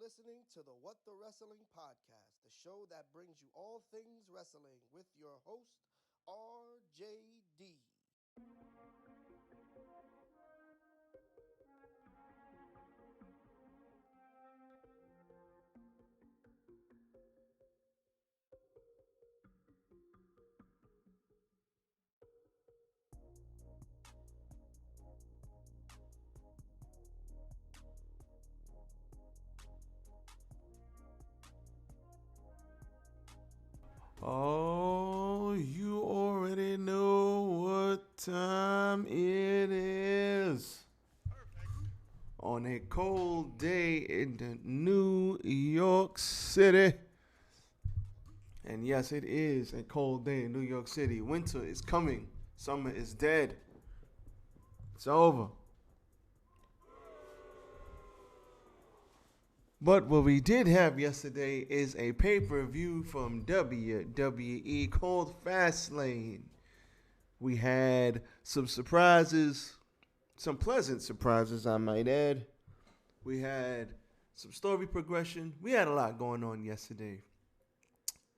listening to the What the Wrestling podcast, the show that brings you all things wrestling with your host, RJD. Oh, you already know what time it is. On a cold day in the New York City. And yes, it is a cold day in New York City. Winter is coming. Summer is dead. It's over. But what we did have yesterday is a pay-per-view from WWE called Fastlane. We had some surprises, some pleasant surprises, I might add. We had some story progression. We had a lot going on yesterday.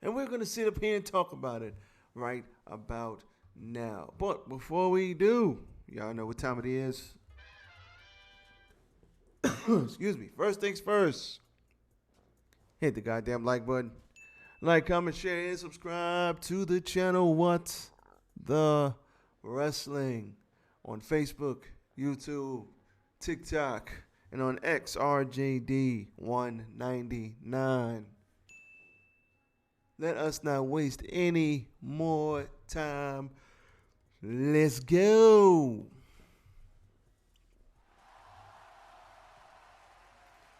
And we're going to sit up here and talk about it right about now. But before we do, y'all know what time it is. Excuse me. First things first. Hit the goddamn like button. Like, comment, share, and subscribe to the channel What the Wrestling on Facebook, YouTube, TikTok, and on X RJD199. Let us not waste any more time. Let's go.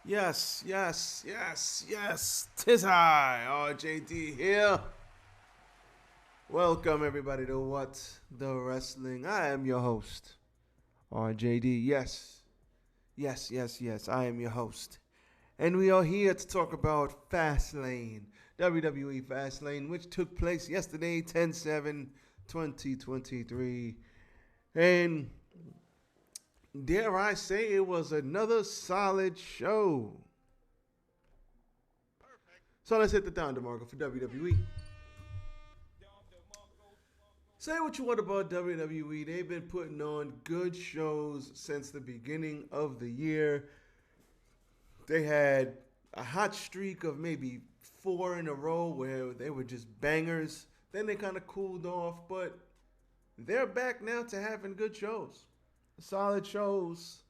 Yes. Tis I, RJD here. Welcome everybody to What the Wrestling. I am your host, RJD. Yes, I am your host. And we are here to talk about Fastlane, WWE Fastlane, which took place yesterday, 10/7/2023. And dare I say, it was another solid show. So let's hit the down marker for WWE. Say what you want about WWE. They've been putting on good shows since the beginning of the year. They had a hot streak of maybe 4 in a row where they were just bangers. Then they kind of cooled off, but they're back now to having good shows. Solid shows.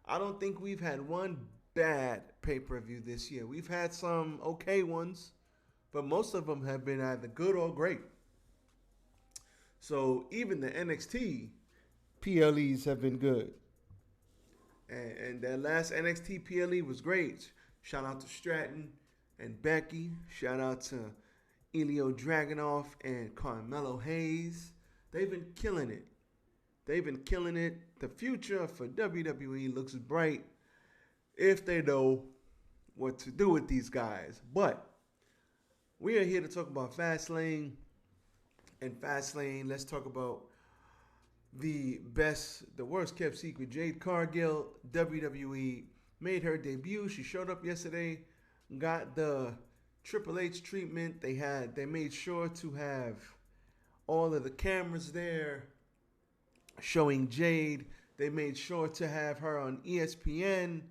I don't think we've had one bad pay-per-view this year. We've had some okay ones, but most of them have been either good or great. So even the NXT PLEs have been good. And that last NXT PLE was great. Shout out to Stratton and Becky. Shout out to Elio Dragunov and Carmelo Hayes. They've been killing it. The future for WWE looks bright if they know what to do with these guys. But we are here to talk about Fastlane. And Fastlane, let's talk about the worst kept secret. Jade Cargil, WWE, made her debut. She showed up yesterday, got the Triple H treatment. They made sure to have all of the cameras there showing Jade. They made sure to have her on ESPN.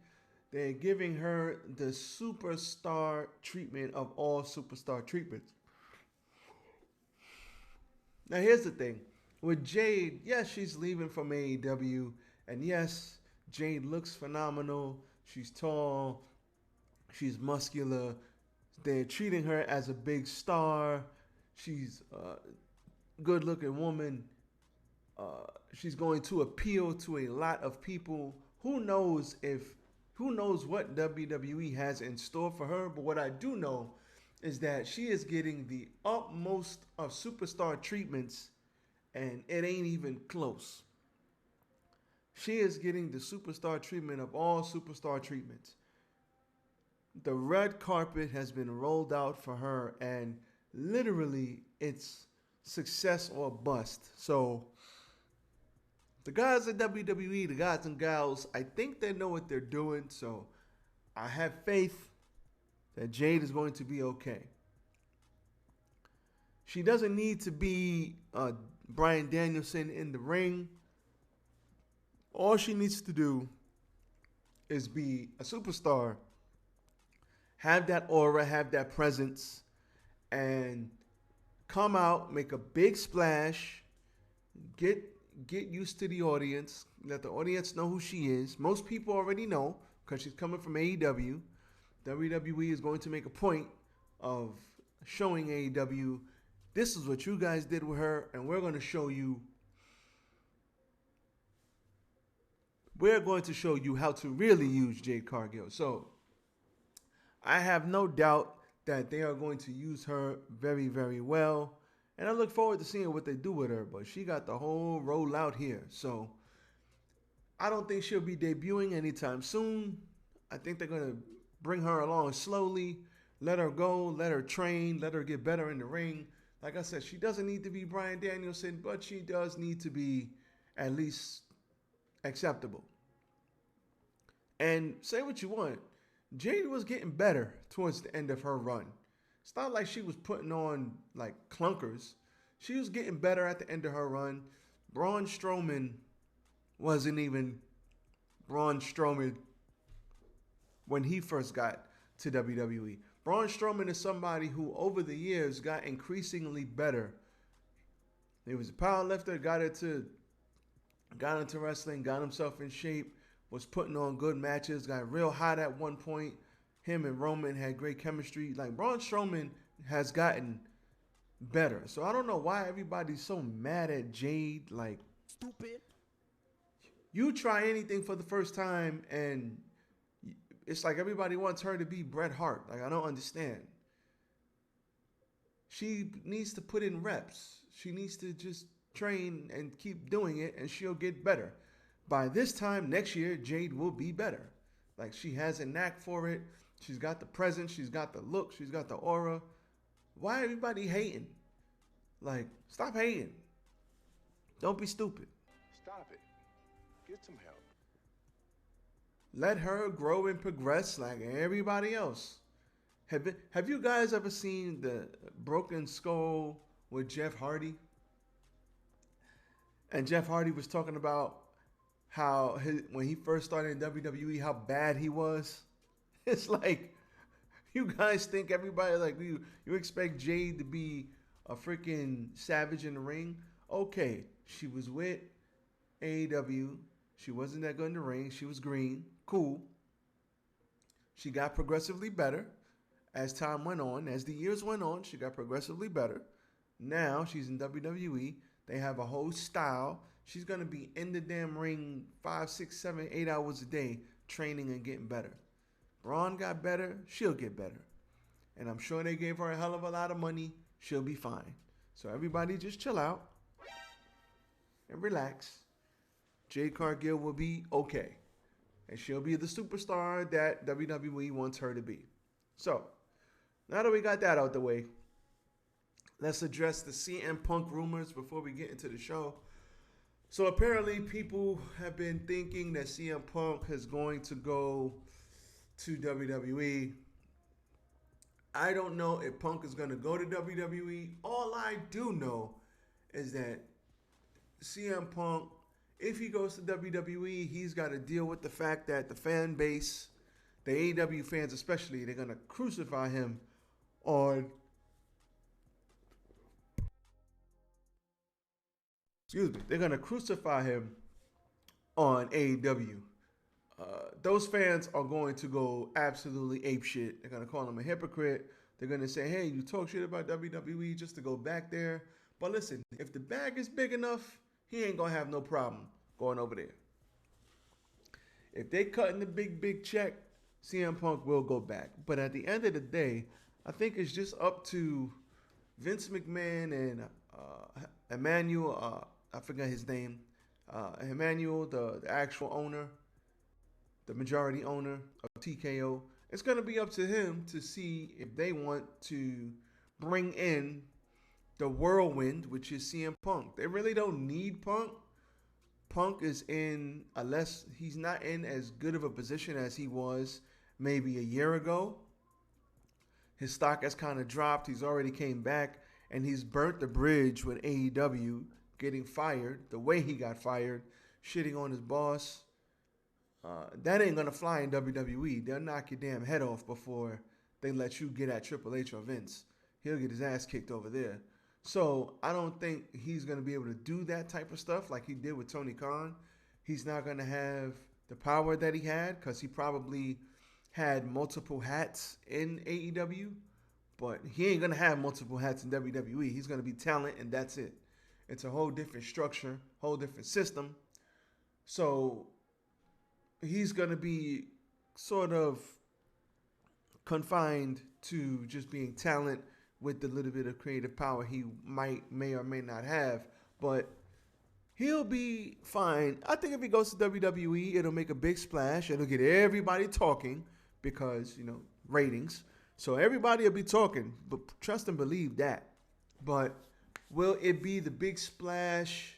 They're giving her the superstar treatment of all superstar treatments. Now here's the thing. With Jade, yes, she's leaving from AEW. And yes, Jade looks phenomenal. She's tall. She's muscular. They're treating her as a big star. She's a good-looking woman. She's going to appeal to a lot of people. Who knows what WWE has in store for her? But what I do know is that she is getting the utmost of superstar treatments, and it ain't even close. She is getting the superstar treatment of all superstar treatments. The red carpet has been rolled out for her, and literally it's success or bust. So the guys at WWE, the guys and gals, I think they know what they're doing. So I have faith that Jade is going to be okay. She doesn't need to be Bryan Danielson in the ring. All she needs to do is be a superstar, have that aura, have that presence, and come out, make a big splash, get used to the audience, let the audience know who she is. Most people already know because she's coming from AEW. WWE is going to make a point of showing AEW, this is what you guys did with her, and we're going to show you how to really use Jade Cargil. So I have no doubt that they are going to use her very, very well. And I look forward to seeing what they do with her. But she got the whole rollout here. So I don't think she'll be debuting anytime soon. I think they're going to bring her along slowly. Let her go. Let her train. Let her get better in the ring. Like I said, she doesn't need to be Bryan Danielson, but she does need to be at least acceptable. And say what you want, Jade was getting better towards the end of her run. It's not like she was putting on like clunkers. She was getting better at the end of her run. Braun Strowman wasn't even Braun Strowman when he first got to WWE. Braun Strowman is somebody who over the years got increasingly better. He was a powerlifter, got into wrestling, got himself in shape, was putting on good matches, got real hot at one point. Him and Roman had great chemistry. Like, Braun Strowman has gotten better. So I don't know why everybody's so mad at Jade. Like, Stupid. you try anything for the first time and it's like everybody wants her to be Bret Hart. Like, I don't understand. She needs to put in reps. She needs to just train and keep doing it, and she'll get better. By this time next year, Jade will be better. Like, she has a knack for it. She's got the presence. She's got the look. She's got the aura. Why everybody hating? Like, stop hating. Don't be stupid. Stop it. Get some help. Let her grow and progress like everybody else. Have you guys ever seen the Broken Skull with Jeff Hardy? And Jeff Hardy was talking about how when he first started in WWE, how bad he was. It's like, you guys think everybody, like, you expect Jade to be a freaking savage in the ring? Okay, she was with AEW. She wasn't that good in the ring. She was green. Cool. She got progressively better as time went on. As the years went on, she got progressively better. Now she's in WWE. They have a whole style. She's going to be in the damn ring 5, 6, 7, 8 hours a day training and getting better. Braun got better. She'll get better. And I'm sure they gave her a hell of a lot of money. She'll be fine. So everybody just chill out and relax. Jade Cargill will be okay. And she'll be the superstar that WWE wants her to be. So, now that we got that out the way, let's address the CM Punk rumors before we get into the show. So apparently people have been thinking that CM Punk is going to go to WWE. I don't know if Punk is going to go to WWE. All I do know is that CM Punk, if he goes to WWE, he's got to deal with the fact that the fan base, the AEW fans especially, they're going to crucify him on they're going to crucify him on AEW. Those fans are going to go absolutely apeshit. They're going to call him a hypocrite. They're going to say, hey, you talk shit about WWE just to go back there. But listen, if the bag is big enough, he ain't going to have no problem going over there. If they cutting the big check, CM Punk will go back. But at the end of the day, I think it's just up to Vince McMahon and Emmanuel, I forgot his name, Emmanuel, the actual owner, the majority owner of TKO. It's going to be up to him to see if they want to bring in the whirlwind, which is CM Punk. They really don't need Punk. Punk is in, unless he's not in as good of a position as he was maybe a year ago. His stock has kind of dropped. He's already came back, and he's burnt the bridge with AEW, getting fired the way he got fired, shitting on his boss. That ain't gonna fly in WWE. They'll knock your damn head off before they let you get at Triple H or Vince. He'll get his ass kicked over there. So I don't think he's gonna be able to do that type of stuff like he did with Tony Khan. He's not gonna have the power that he had because he probably had multiple hats in AEW, but he ain't gonna have multiple hats in WWE. He's gonna be talent, and that's it. It's a whole different structure, whole different system. So he's gonna be sort of confined to just being talent with the little bit of creative power he may or may not have, but he'll be fine. I think if he goes to WWE, it'll make a big splash. It'll get everybody talking because, ratings. So everybody will be talking, but trust and believe that. But will it be the big splash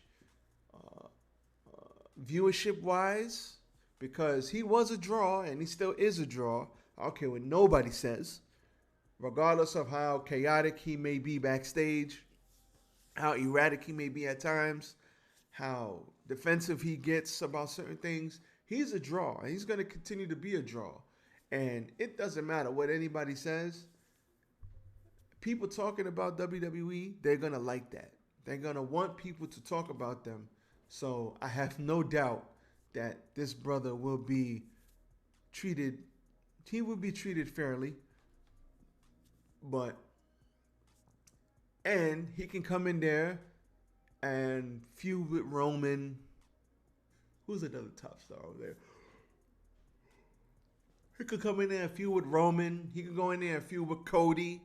viewership-wise? Because he was a draw, and he still is a draw. I don't care what nobody says. Regardless of how chaotic he may be backstage, how erratic he may be at times, how defensive he gets about certain things, he's a draw. And he's going to continue to be a draw. And it doesn't matter what anybody says. People talking about WWE, they're going to like that. They're going to want people to talk about them. So I have no doubt that this brother will be treated fairly. And he can come in there and feud with Roman. Who's another top star over there? He could come in there and feud with Roman. He could go in there and feud with Cody.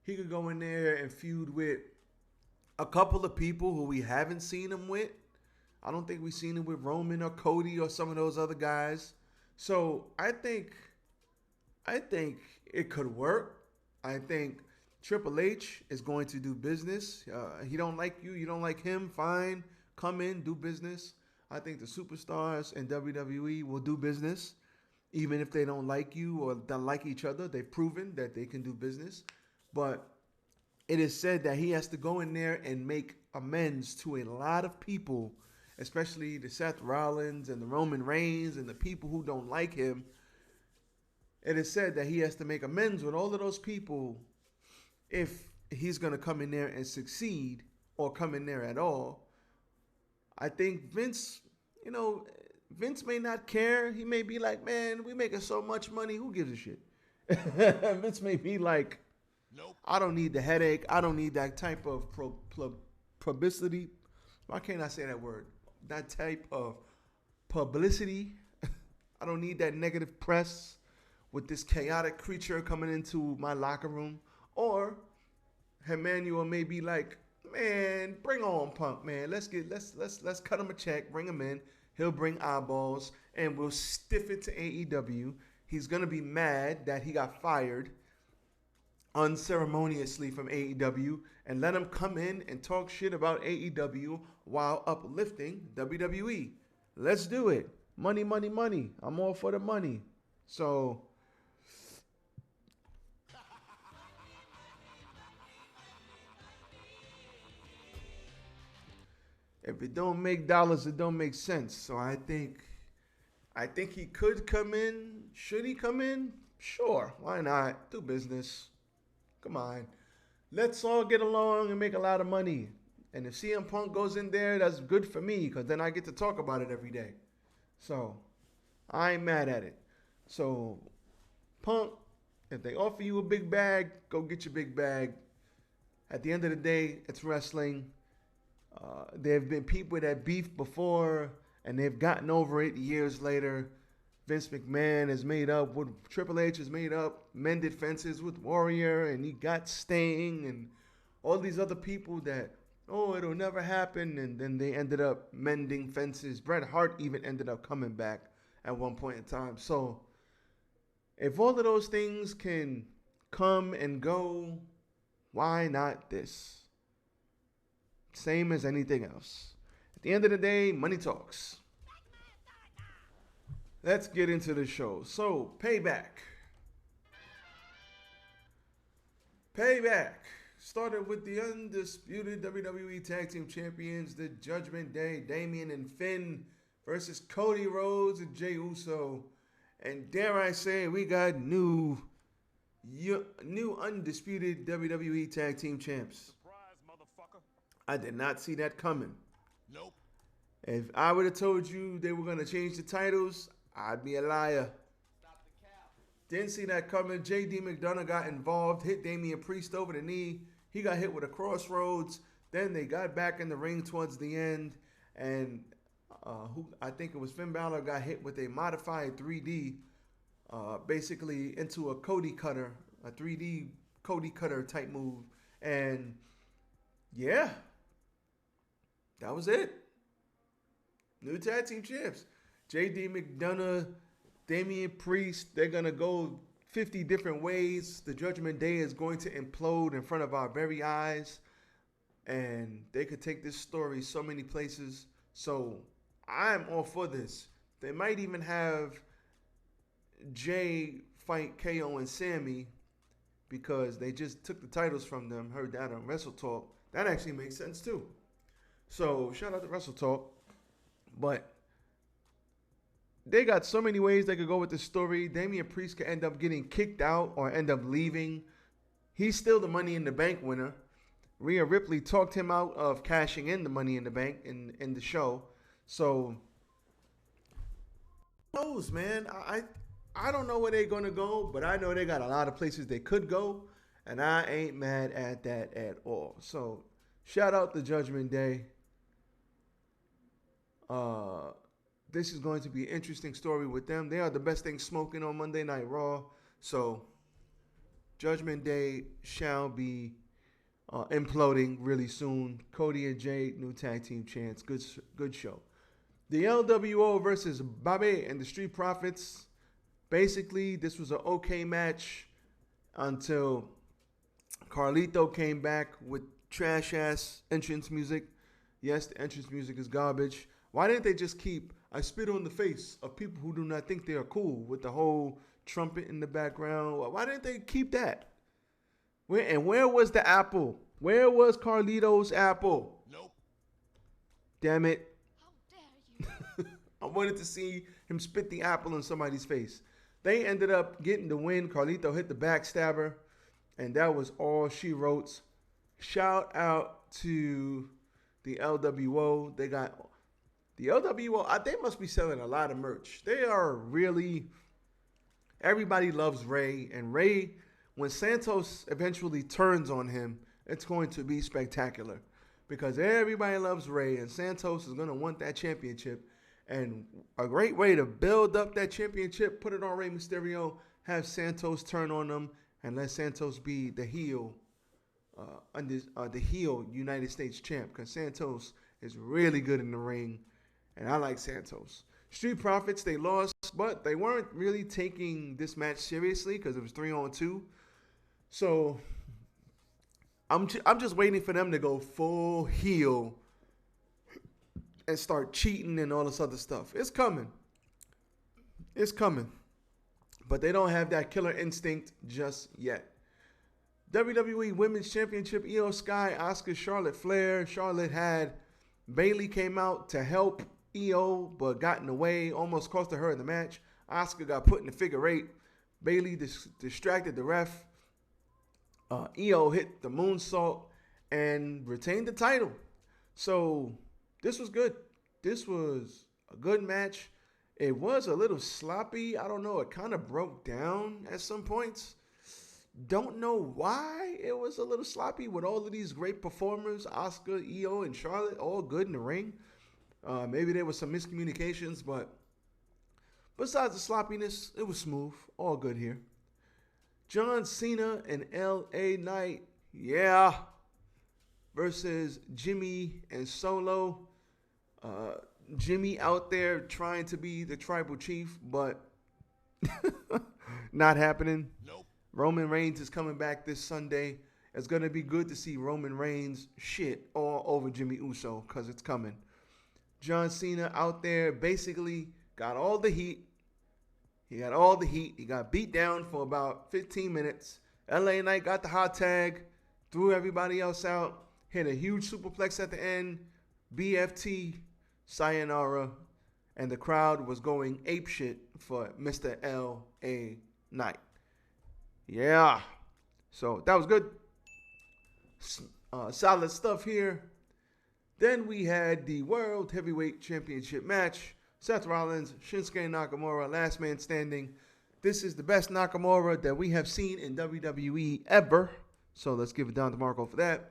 He could go in there and feud with a couple of people who we haven't seen him with. I don't think we've seen him with Roman or Cody or some of those other guys. So I think it could work. I think Triple H is going to do business. He don't like you. You don't like him. Fine. Come in, do business. I think the superstars in WWE will do business. Even if they don't like you or don't like each other, they've proven that they can do business. But it is said that he has to go in there and make amends to a lot of people, especially the Seth Rollins and the Roman Reigns and the people who don't like him. It is said that he has to make amends with all of those people if he's going to come in there and succeed or come in there at all. I think Vince may not care. He may be like, man, we making so much money. Who gives a shit? Vince may be like, nope. I don't need the headache. I don't need that type of publicity. Why can't I say that word? That type of publicity. I don't need that negative press with this chaotic creature coming into my locker room. Or Emmanuel may be like, man, bring on Punk, man. Let's cut him a check, bring him in. He'll bring eyeballs, and we'll stiff it to AEW. He's going to be mad that he got fired unceremoniously from AEW, and let him come in and talk shit about AEW while uplifting WWE. Let's do it. Money, money, money. I'm all for the money. So if it don't make dollars, it don't make sense. So I think he could come in. Should he come in? Sure. Why not? Do business. Come on. Let's all get along and make a lot of money. And if CM Punk goes in there, that's good for me because then I get to talk about it every day. So I ain't mad at it. So Punk, if they offer you a big bag, go get your big bag. At the end of the day, it's wrestling. There have been people that beefed before, and they've gotten over it years later. Vince McMahon has made up, with Triple H has made up, mended fences with Warrior, and he got Sting, and all these other people that, it'll never happen, and then they ended up mending fences. Bret Hart even ended up coming back at one point in time. So if all of those things can come and go, why not this? Same as anything else. At the end of the day, money talks. Let's get into the show. So, Payback. Payback started with the undisputed WWE Tag Team Champions, the Judgment Day, Damian and Finn versus Cody Rhodes and Jey Uso. And dare I say, we got new undisputed WWE Tag Team Champs. Surprise, motherfucker. I did not see that coming. Nope. If I would have told you they were going to change the titles, I'd be a liar. Stop the cap. Didn't see that coming. J.D. McDonough got involved, hit Damian Priest over the knee. He got hit with a crossroads. Then they got back in the ring towards the end. And I think it was Finn Balor got hit with a modified 3D, basically into a Cody cutter, a 3D Cody cutter type move. And yeah, that was it. New tag team champs. J.D. McDonough, Damian Priest, they're going to go 50 different ways. The Judgment Day is going to implode in front of our very eyes. And they could take this story so many places. So I'm all for this. They might even have Jay fight KO and Sammy because they just took the titles from them. Heard that on Wrestle Talk. That actually makes sense too. So shout out to Wrestle Talk. But they got so many ways they could go with this story. Damian Priest could end up getting kicked out or end up leaving. He's still the Money in the Bank winner. Rhea Ripley talked him out of cashing in the Money in the Bank in the show. So, who knows, man? I don't know where they're going to go, but I know they got a lot of places they could go, and I ain't mad at that at all. So, shout out to Judgment Day. This is going to be an interesting story with them. They are the best thing smoking on Monday Night Raw. So, Judgment Day shall be imploding really soon. Cody and Jade, new tag team champs. Good show. The LWO versus Bobby and the Street Profits. Basically, this was an okay match until Carlito came back with trash-ass entrance music. Yes, the entrance music is garbage. Why didn't they just keep I spit on the face of people who do not think they are cool with the whole trumpet in the background? Why didn't they keep that? Where was the apple? Where was Carlito's apple? Nope. Damn it. How dare you? I wanted to see him spit the apple in somebody's face. They ended up getting the win. Carlito hit the backstabber, and that was all she wrote. Shout out to the LWO. They got the LWO. They must be selling a lot of merch. They are really. Everybody loves Ray, and Ray, when Santos eventually turns on him, it's going to be spectacular because everybody loves Ray, and Santos is going to want that championship. And a great way to build up that championship, put it on Rey Mysterio, have Santos turn on them, and let Santos be the heel, the heel United States champ. Because Santos is really good in the ring, and I like Santos. Street Profits, they lost, but they weren't really taking this match seriously because it was 3-on-2. So I'm just waiting for them to go full heel and start cheating and all this other stuff. It's coming. It's coming. But they don't have that killer instinct just yet. WWE Women's Championship, Io Sky, Asuka, Charlotte Flair. Charlotte had Bayley came out to help Io, but got in the way, almost costed her in the match. Asuka got put in the figure eight. Bayley distracted the ref. Io hit the moonsault and retained the title. So this was good. This was a good match. It was a little sloppy. I don't know. It kind of broke down at some points. Don't know why it was a little sloppy with all of these great performers, Asuka, Io, and Charlotte, all good in the ring. Maybe there was some miscommunications, but besides the sloppiness, it was smooth. All good here. John Cena and L.A. Knight, yeah, versus Jimmy and Solo. Jimmy out there trying to be the tribal chief, but not happening. Nope. Roman Reigns is coming back this Sunday. It's going to be good to see Roman Reigns shit all over Jimmy Uso because it's coming. John Cena out there basically got all the heat. He got all the heat. He got beat down for about 15 minutes. LA Knight got the hot tag, threw everybody else out, hit a huge superplex at the end, BFT, sayonara, and the crowd was going apeshit for Mr. LA Knight. Yeah. So that was good. Solid stuff here. Then we had the World Heavyweight Championship match. Seth Rollins, Shinsuke Nakamura, last man standing. This is the best Nakamura that we have seen in WWE ever. So let's give it down to Marco for that.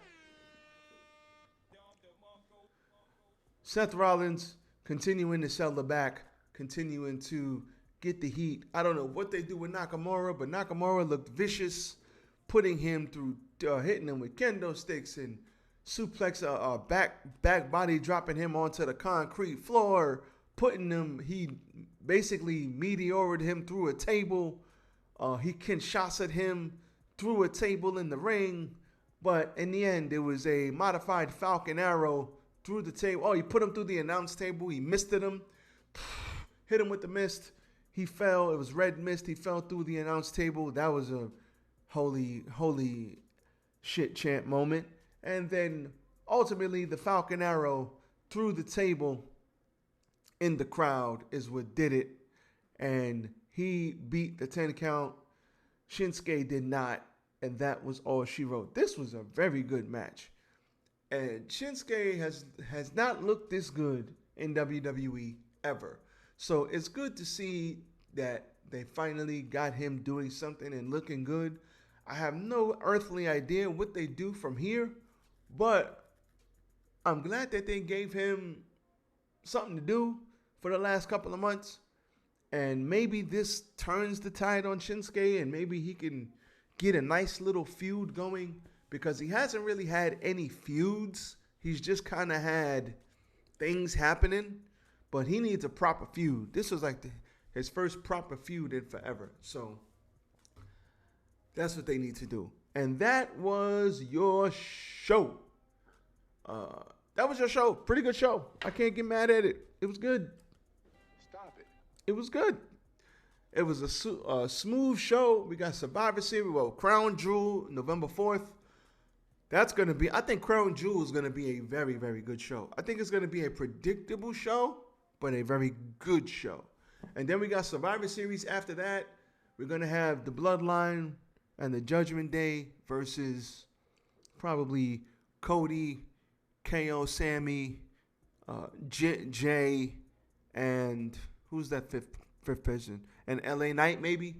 Seth Rollins continuing to sell the back, continuing to get the heat. I don't know what they do with Nakamura, but Nakamura looked vicious, putting him through, hitting him with kendo sticks and suplex, back body dropping him onto the concrete floor, putting him, he basically meteored him through a table. He Kinshasa'd him through a table in the ring, but in the end, it was a modified Falcon Arrow through the table. Oh, he put him through the announce table. He misted him, hit him with the mist. He fell. It was red mist. He fell through the announce table. That was a holy shit chant moment. And then ultimately the Falcon Arrow through the table in the crowd is what did it. And he beat the 10 count. Shinsuke did not. And that was all she wrote. This was a very good match. And Shinsuke has not looked this good in WWE ever. So it's good to see that they finally got him doing something and looking good. I have no earthly idea what they do from here, but I'm glad that they gave him something to do for the last couple of months. And maybe this turns the tide on Shinsuke and maybe he can get a nice little feud going, because he hasn't really had any feuds. He's just kind of had things happening, but he needs a proper feud. This was like his first proper feud in forever. So that's what they need to do. And that was your show. That was your show. Pretty good show. I can't get mad at it. It was good. Stop it. It was good. It was a smooth show. We got Survivor Series. Well, Crown Jewel, November 4th. That's going to be, I think Crown Jewel is going to be a very, very good show. I think it's going to be a predictable show, but a very good show. And then we got Survivor Series after that. We're going to have the Bloodline and the Judgment Day versus probably Cody, KO, Sammy, Jay, and who's that fifth person? And LA Knight maybe.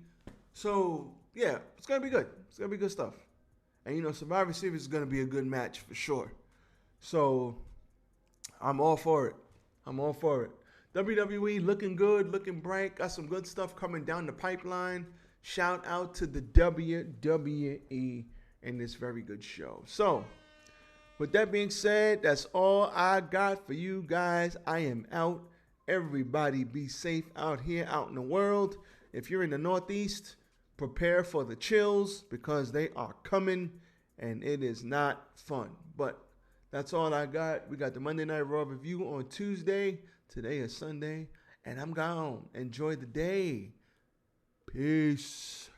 So yeah, it's gonna be good. It's gonna be good stuff. And you know, Survivor Series is gonna be a good match for sure. So I'm all for it. I'm all for it. WWE looking good, looking bright. Got some good stuff coming down the pipeline. Shout out to the WWE in this very good show. So with that being said, that's all I got for you guys. I am out. Everybody be safe out here, out in the world. If you're in the Northeast, prepare for the chills because they are coming and it is not fun. But that's all I got. We got the Monday Night Raw review on Tuesday. Today is Sunday, and I'm gone. Enjoy the day. Peace.